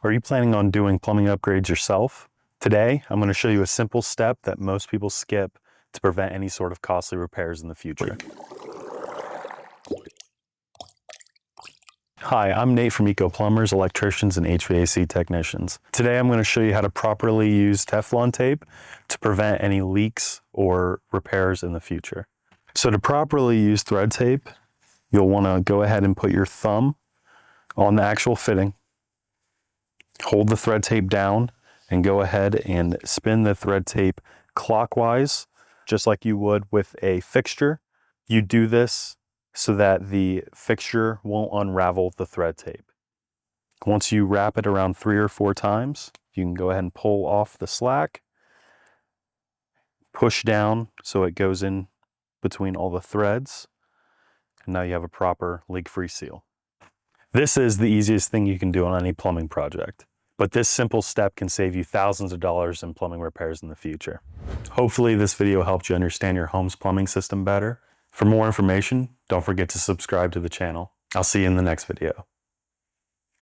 Are you planning on doing plumbing upgrades yourself? Today, I'm going to show you a simple step that most people skip to prevent any sort of costly repairs in the future. Hi, I'm Nate from Eco Plumbers, Electricians, and HVAC Technicians. Today I'm going to show you how to properly use Teflon tape to prevent any leaks or repairs in the future. So to properly use thread tape, you'll want to go ahead and put your thumb on the actual fitting, hold the thread tape down, and go ahead and spin the thread tape clockwise, just like you would with a fixture. You do this so that the fixture won't unravel the thread tape. Once you wrap it around 3 or 4 times, you can go ahead and pull off the slack, push down so it goes in between all the threads, and now you have a proper leak-free seal. This is the easiest thing you can do on any plumbing project, but this simple step can save you thousands of dollars in plumbing repairs in the future. Hopefully this video helped you understand your home's plumbing system better. For more information, don't forget to subscribe to the channel. I'll see you in the next video.